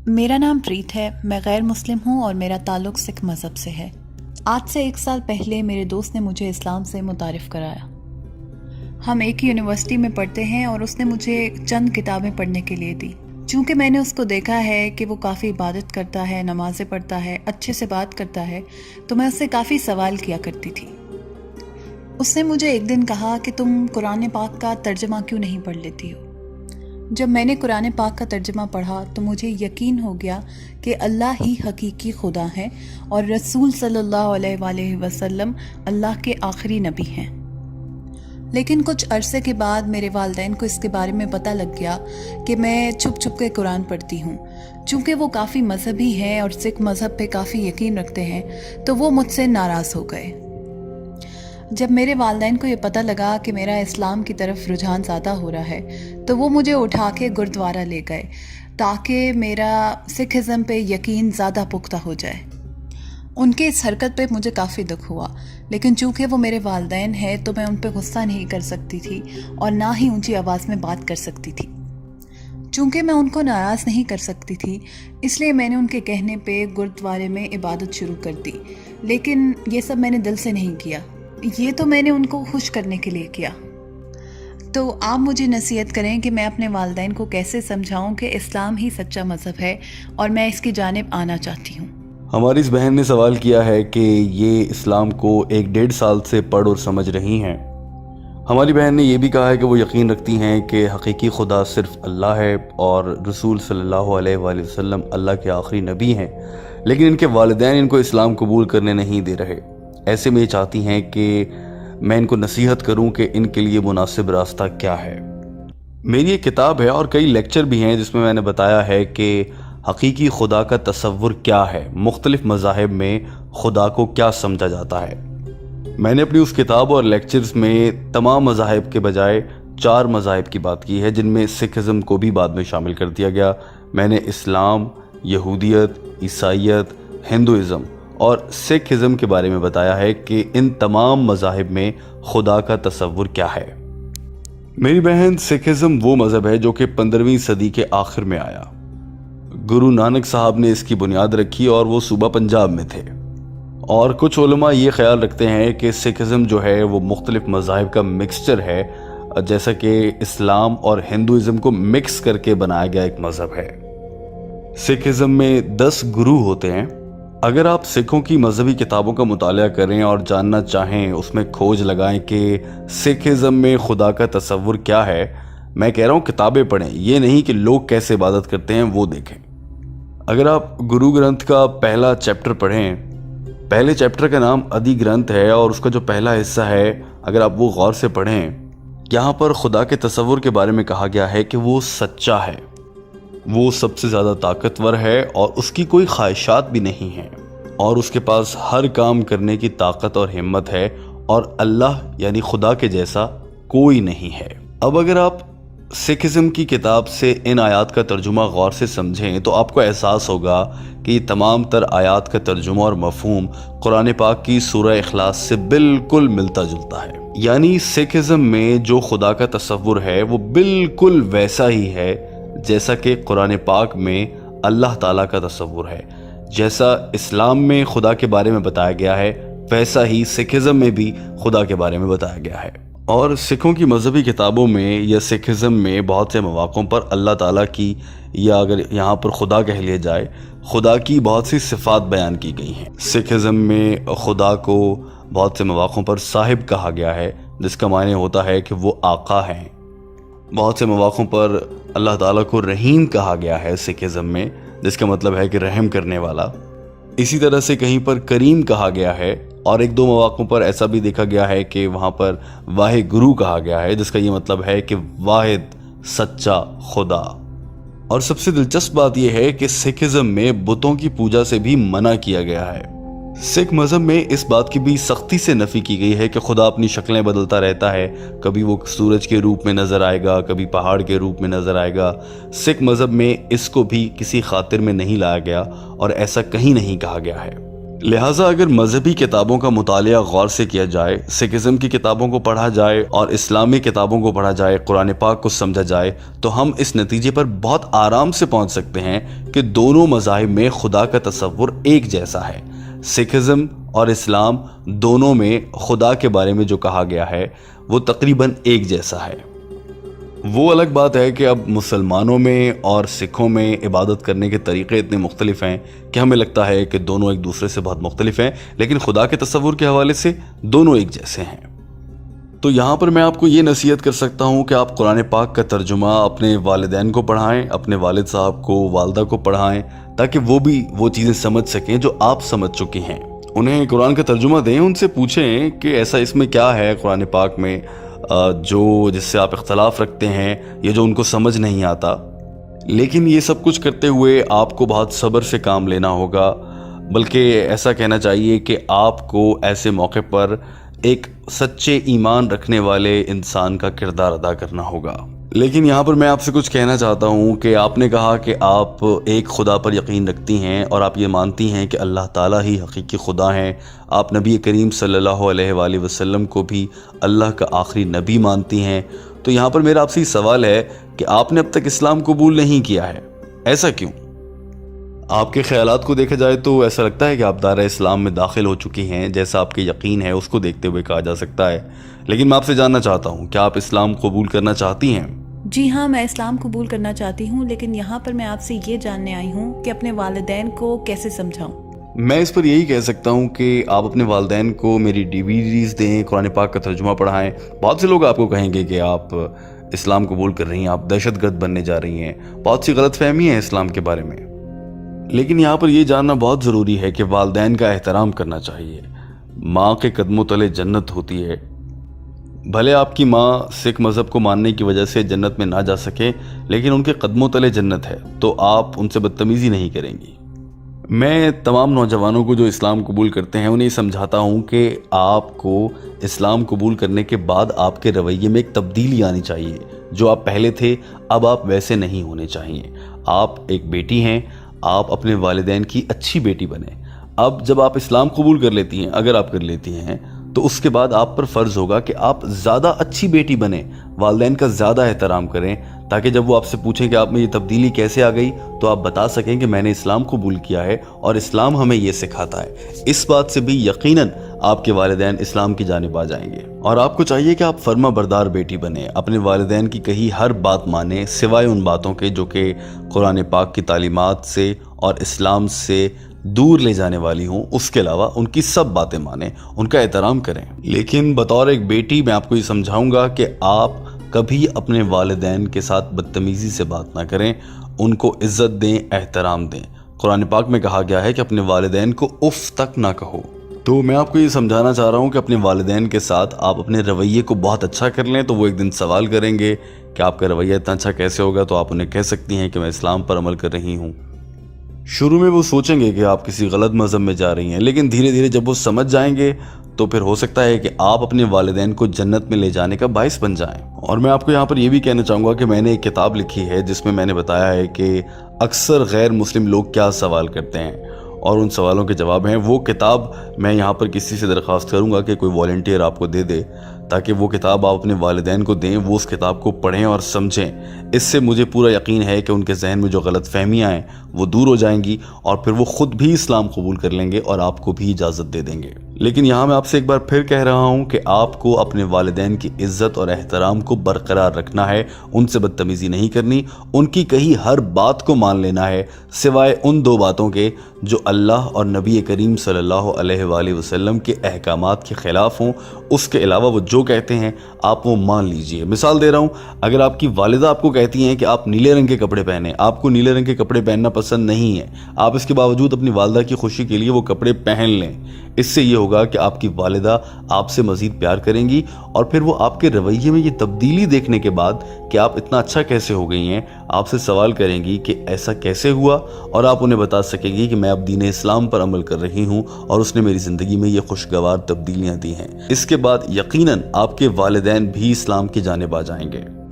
میرا نام پریت ہے، میں غیر مسلم ہوں اور میرا تعلق سکھ مذہب سے ہے۔ آج سے 1 سال پہلے میرے دوست نے مجھے اسلام سے متعارف کرایا۔ ہم ایک ہی یونیورسٹی میں پڑھتے ہیں اور اس نے مجھے چند کتابیں پڑھنے کے لیے دی۔ چونکہ میں نے اس کو دیکھا ہے کہ وہ کافی عبادت کرتا ہے، نمازیں پڑھتا ہے، اچھے سے بات کرتا ہے، تو میں اس سے کافی سوال کیا کرتی تھی۔ اس نے مجھے ایک دن کہا کہ تم قرآن پاک کا ترجمہ کیوں نہیں پڑھ لیتی ہو؟ جب میں نے قرآن پاک کا ترجمہ پڑھا تو مجھے یقین ہو گیا کہ اللہ ہی حقیقی خدا ہے اور رسول صلی اللہ علیہ وآلہ وسلم اللہ کے آخری نبی ہیں۔ لیکن کچھ عرصے کے بعد میرے والدین کو اس کے بارے میں پتہ لگ گیا کہ میں چھپ چھپ کے قرآن پڑھتی ہوں۔ چونکہ وہ کافی مذہبی ہیں اور سکھ مذہب پہ کافی یقین رکھتے ہیں تو وہ مجھ سے ناراض ہو گئے۔ جب میرے والدین کو یہ پتہ لگا کہ میرا اسلام کی طرف رجحان زیادہ ہو رہا ہے تو وہ مجھے اٹھا کے گردوارہ لے گئے تاکہ میرا سکھ ازم پہ یقین زیادہ پختہ ہو جائے۔ ان کے اس حرکت پہ مجھے کافی دکھ ہوا، لیکن چونکہ وہ میرے والدین ہیں تو میں ان پہ غصہ نہیں کر سکتی تھی اور نہ ہی اونچی آواز میں بات کر سکتی تھی۔ چونکہ میں ان کو ناراض نہیں کر سکتی تھی اس لیے میں نے ان کے کہنے پہ گردوارے میں عبادت شروع کر دی، لیکن یہ سب میں نے دل سے نہیں کیا، یہ تو میں نے ان کو خوش کرنے کے لیے کیا۔ تو آپ مجھے نصیحت کریں کہ میں اپنے والدین کو کیسے سمجھاؤں کہ اسلام ہی سچا مذہب ہے اور میں اس کی جانب آنا چاہتی ہوں۔ ہماری اس بہن نے سوال کیا ہے کہ یہ اسلام کو 1-1.5 سال سے پڑھ اور سمجھ رہی ہیں۔ ہماری بہن نے یہ بھی کہا ہے کہ وہ یقین رکھتی ہیں کہ حقیقی خدا صرف اللہ ہے اور رسول صلی اللہ علیہ وآلہ وسلم اللہ کے آخری نبی ہیں، لیکن ان کے والدین ان کو اسلام قبول کرنے نہیں دے رہے۔ ایسے میں یہ چاہتی ہیں کہ میں ان کو نصیحت کروں کہ ان کے لیے مناسب راستہ کیا ہے۔ میری ایک کتاب ہے اور کئی لیکچر بھی ہیں جس میں میں نے بتایا ہے کہ حقیقی خدا کا تصور کیا ہے، مختلف مذاہب میں خدا کو کیا سمجھا جاتا ہے۔ میں نے اپنی اس کتاب اور لیکچرز میں تمام مذاہب کے بجائے 4 مذاہب کی بات کی ہے، جن میں سکھ ازم کو بھی بعد میں شامل کر دیا گیا۔ میں نے اسلام، یہودیت، عیسائیت، ہندوازم اور سکھ ازم کے بارے میں بتایا ہے کہ ان تمام مذاہب میں خدا کا تصور کیا ہے۔ میری بہن، سکھ ازم وہ مذہب ہے جو کہ 15ویں صدی کے آخر میں آیا۔ گرو نانک صاحب نے اس کی بنیاد رکھی اور وہ صوبہ پنجاب میں تھے۔ اور کچھ علماء یہ خیال رکھتے ہیں کہ سکھ ازم جو ہے وہ مختلف مذاہب کا مکسچر ہے، جیسا کہ اسلام اور ہندوازم کو مکس کر کے بنایا گیا ایک مذہب ہے۔ سکھ ازم میں 10 گرو ہوتے ہیں۔ اگر آپ سکھوں کی مذہبی کتابوں کا مطالعہ کریں اور جاننا چاہیں، اس میں کھوج لگائیں کہ سکھ ازم میں خدا کا تصور کیا ہے، میں کہہ رہا ہوں کتابیں پڑھیں، یہ نہیں کہ لوگ کیسے عبادت کرتے ہیں وہ دیکھیں۔ اگر آپ گرو گرنتھ کا پہلا چیپٹر پڑھیں، پہلے چیپٹر کا نام ادی گرنتھ ہے اور اس کا جو پہلا حصہ ہے اگر آپ وہ غور سے پڑھیں، یہاں پر خدا کے تصور کے بارے میں کہا گیا ہے کہ وہ سچا ہے، وہ سب سے زیادہ طاقتور ہے اور اس کی کوئی خواہشات بھی نہیں ہیں اور اس کے پاس ہر کام کرنے کی طاقت اور ہمت ہے اور اللہ یعنی خدا کے جیسا کوئی نہیں ہے۔ اب اگر آپ سکھ ازم کی کتاب سے ان آیات کا ترجمہ غور سے سمجھیں تو آپ کو احساس ہوگا کہ یہ تمام تر آیات کا ترجمہ اور مفہوم قرآن پاک کی سورہ اخلاص سے بالکل ملتا جلتا ہے۔ یعنی سکھ ازم میں جو خدا کا تصور ہے وہ بالکل ویسا ہی ہے جیسا کہ قرآن پاک میں اللہ تعالیٰ کا تصور ہے۔ جیسا اسلام میں خدا کے بارے میں بتایا گیا ہے ویسا ہی سکھ ازم میں بھی خدا کے بارے میں بتایا گیا ہے۔ اور سکھوں کی مذہبی کتابوں میں یا سکھ ازم میں بہت سے مواقعوں پر اللہ تعالیٰ کی، یا اگر یہاں پر خدا کہہ لیا جائے، خدا کی بہت سی صفات بیان کی گئی ہیں۔ سکھ ازم میں خدا کو بہت سے مواقعوں پر صاحب کہا گیا ہے، جس کا معنی ہوتا ہے کہ وہ آقا ہیں۔ بہت سے مواقعوں پر اللہ تعالیٰ کو رحیم کہا گیا ہے سکھ ازم میں، جس کا مطلب ہے کہ رحم کرنے والا۔ اسی طرح سے کہیں پر کریم کہا گیا ہے اور 1-2 مواقعوں پر ایسا بھی دیکھا گیا ہے کہ وہاں پر واحد گرو کہا گیا ہے، جس کا یہ مطلب ہے کہ واحد سچا خدا۔ اور سب سے دلچسپ بات یہ ہے کہ سکھ ازم میں بتوں کی پوجا سے بھی منع کیا گیا ہے۔ سکھ مذہب میں اس بات کی بھی سختی سے نفی کی گئی ہے کہ خدا اپنی شکلیں بدلتا رہتا ہے، کبھی وہ سورج کے روپ میں نظر آئے گا، کبھی پہاڑ کے روپ میں نظر آئے گا۔ سکھ مذہب میں اس کو بھی کسی خاطر میں نہیں لایا گیا اور ایسا کہیں نہیں کہا گیا ہے۔ لہٰذا اگر مذہبی کتابوں کا مطالعہ غور سے کیا جائے، سکھزم کی کتابوں کو پڑھا جائے اور اسلامی کتابوں کو پڑھا جائے، قرآن پاک کو سمجھا جائے، تو ہم اس نتیجے پر بہت آرام سے پہنچ سکتے ہیں کہ دونوں مذاہب میں خدا کا تصور ایک جیسا ہے۔ سکھزم اور اسلام دونوں میں خدا کے بارے میں جو کہا گیا ہے وہ تقریباً ایک جیسا ہے۔ وہ الگ بات ہے کہ اب مسلمانوں میں اور سکھوں میں عبادت کرنے کے طریقے اتنے مختلف ہیں کہ ہمیں لگتا ہے کہ دونوں ایک دوسرے سے بہت مختلف ہیں، لیکن خدا کے تصور کے حوالے سے دونوں ایک جیسے ہیں۔ تو یہاں پر میں آپ کو یہ نصیحت کر سکتا ہوں کہ آپ قرآن پاک کا ترجمہ اپنے والدین کو پڑھائیں، اپنے والد صاحب کو، والدہ کو پڑھائیں، تاکہ وہ بھی وہ چیزیں سمجھ سکیں جو آپ سمجھ چکی ہیں۔ انہیں قرآن کا ترجمہ دیں، ان سے پوچھیں کہ ایسا اس میں کیا ہے قرآن پاک میں جو جس سے آپ اختلاف رکھتے ہیں یا جو ان کو سمجھ نہیں آتا۔ لیکن یہ سب کچھ کرتے ہوئے آپ کو بہت صبر سے کام لینا ہوگا، بلکہ ایسا کہنا چاہیے کہ آپ کو ایسے موقع پر ایک سچے ایمان رکھنے والے انسان کا کردار ادا کرنا ہوگا۔ لیکن یہاں پر میں آپ سے کچھ کہنا چاہتا ہوں کہ آپ نے کہا کہ آپ ایک خدا پر یقین رکھتی ہیں اور آپ یہ مانتی ہیں کہ اللہ تعالیٰ ہی حقیقی خدا ہیں، آپ نبی کریم صلی اللہ علیہ وآلہ وسلم کو بھی اللہ کا آخری نبی مانتی ہیں، تو یہاں پر میرا آپ سے سوال ہے کہ آپ نے اب تک اسلام قبول نہیں کیا ہے، ایسا کیوں؟ آپ کے خیالات کو دیکھا جائے تو ایسا لگتا ہے کہ آپ دائرہ اسلام میں داخل ہو چکی ہیں، جیسا آپ کے یقین ہے اس کو دیکھتے ہوئے کہا جا سکتا ہے۔ لیکن میں آپ سے جاننا چاہتا ہوں کہ آپ اسلام قبول کرنا چاہتی ہیں؟ جی ہاں، میں اسلام قبول کرنا چاہتی ہوں، لیکن یہاں پر میں آپ سے یہ جاننے آئی ہوں کہ اپنے والدین کو کیسے سمجھاؤں۔ میں اس پر یہی کہہ سکتا ہوں کہ آپ اپنے والدین کو میری DVDs دیں، قرآن پاک کا ترجمہ پڑھائیں۔ بہت سے لوگ آپ کو کہیں گے کہ آپ اسلام قبول کر رہی ہیں، آپ دہشت گرد بننے جا رہی ہیں، بہت سی غلط فہمی ہیں اسلام کے بارے میں۔ لیکن یہاں پر یہ جاننا بہت ضروری ہے کہ والدین کا احترام کرنا چاہیے۔ ماں کے قدموں تلے جنت ہوتی ہے۔ بھلے آپ کی ماں سکھ مذہب کو ماننے کی وجہ سے جنت میں نہ جا سکے، لیکن ان کے قدموں تلے جنت ہے، تو آپ ان سے بدتمیزی نہیں کریں گی۔ میں تمام نوجوانوں کو جو اسلام قبول کرتے ہیں انہیں سمجھاتا ہوں کہ آپ کو اسلام قبول کرنے کے بعد آپ کے رویے میں ایک تبدیلی آنی چاہیے۔ جو آپ پہلے تھے اب آپ ویسے نہیں ہونے چاہیے۔ آپ ایک بیٹی ہیں، آپ اپنے والدین کی اچھی بیٹی بنیں۔ اب جب آپ اسلام قبول کر لیتی ہیں، اگر آپ کر لیتی ہیں، تو اس کے بعد آپ پر فرض ہوگا کہ آپ زیادہ اچھی بیٹی بنیں، والدین کا زیادہ احترام کریں، تاکہ جب وہ آپ سے پوچھیں کہ آپ میں یہ تبدیلی کیسے آ گئی تو آپ بتا سکیں کہ میں نے اسلام قبول کیا ہے اور اسلام ہمیں یہ سکھاتا ہے۔ اس بات سے بھی یقیناً آپ کے والدین اسلام کی جانب آ جائیں گے۔ اور آپ کو چاہیے کہ آپ فرما بردار بیٹی بنیں، اپنے والدین کی کہی ہر بات مانیں، سوائے ان باتوں کے جو کہ قرآن پاک کی تعلیمات سے اور اسلام سے دور لے جانے والی ہوں۔ اس کے علاوہ ان کی سب باتیں مانیں، ان کا احترام کریں۔ لیکن بطور ایک بیٹی میں آپ کو یہ سمجھاؤں گا کہ آپ کبھی اپنے والدین کے ساتھ بدتمیزی سے بات نہ کریں، ان کو عزت دیں، احترام دیں۔ قرآن پاک میں کہا گیا ہے کہ اپنے والدین کو اف تک نہ کہو۔ تو میں آپ کو یہ سمجھانا چاہ رہا ہوں کہ اپنے والدین کے ساتھ آپ اپنے رویے کو بہت اچھا کر لیں، تو وہ ایک دن سوال کریں گے کہ آپ کا رویہ اتنا اچھا کیسے ہوگا، تو آپ انہیں کہہ سکتی ہیں کہ میں اسلام پر عمل کر رہی ہوں۔ شروع میں وہ سوچیں گے کہ آپ کسی غلط مذہب میں جا رہی ہیں، لیکن دھیرے دھیرے جب وہ سمجھ جائیں گے تو پھر ہو سکتا ہے کہ آپ اپنے والدین کو جنت میں لے جانے کا باعث بن جائیں۔ اور میں آپ کو یہاں پر یہ بھی کہنا چاہوں گا کہ میں نے ایک کتاب لکھی ہے جس میں نے بتایا ہے کہ اکثر غیر مسلم لوگ کیا سوال کرتے ہیں اور ان سوالوں کے جواب ہیں۔ وہ کتاب میں یہاں پر کسی سے درخواست کروں گا کہ کوئی والنٹیئر آپ کو دے دے، تاکہ وہ کتاب آپ اپنے والدین کو دیں، وہ اس کتاب کو پڑھیں اور سمجھیں۔ اس سے مجھے پورا یقین ہے کہ ان کے ذہن میں جو غلط فہمیاں ہیں وہ دور ہو جائیں گی اور پھر وہ خود بھی اسلام قبول کر لیں گے اور آپ کو بھی اجازت دے دیں گے۔ لیکن یہاں میں آپ سے ایک بار پھر کہہ رہا ہوں کہ آپ کو اپنے والدین کی عزت اور احترام کو برقرار رکھنا ہے، ان سے بدتمیزی نہیں کرنی، ان کی کہی ہر بات کو مان لینا ہے، سوائے ان دو باتوں کے جو اللہ اور نبی کریم صلی اللہ علیہ وآلہ وسلم کے احکامات کے خلاف ہوں۔ اس کے علاوہ وہ جو کہتے ہیں آپ وہ مان لیجئے۔ مثال دے رہا ہوں، اگر آپ کی والدہ آپ کو کہتی ہیں کہ آپ نیلے رنگ کے کپڑے پہنیں، آپ کو نیلے رنگ کے کپڑے پہننا پسند نہیں ہے، آپ اس کے باوجود اپنی والدہ کی خوشی کے لیے وہ کپڑے پہن لیں، اس سے یہ ہوگا کہ آپ کی والدہ آپ سے مزید پیار کریں گی اور پھر وہ آپ کے رویے میں یہ تبدیلی دیکھنے کے بعد کہ آپ اتنا اچھا کیسے ہو گئی ہیں، آپ سے سوال کریں گی کہ ایسا کیسے ہوا، اور آپ انہیں بتا سکیں گی کہ میں اب دین اسلام پر عمل کر رہی ہوں اور اس نے میری زندگی میں یہ خوشگوار تبدیلیاں دی ہیں۔ اس کے بعد یقیناً آپ کے والدین بھی اسلام کی جانب آ جائیں گے۔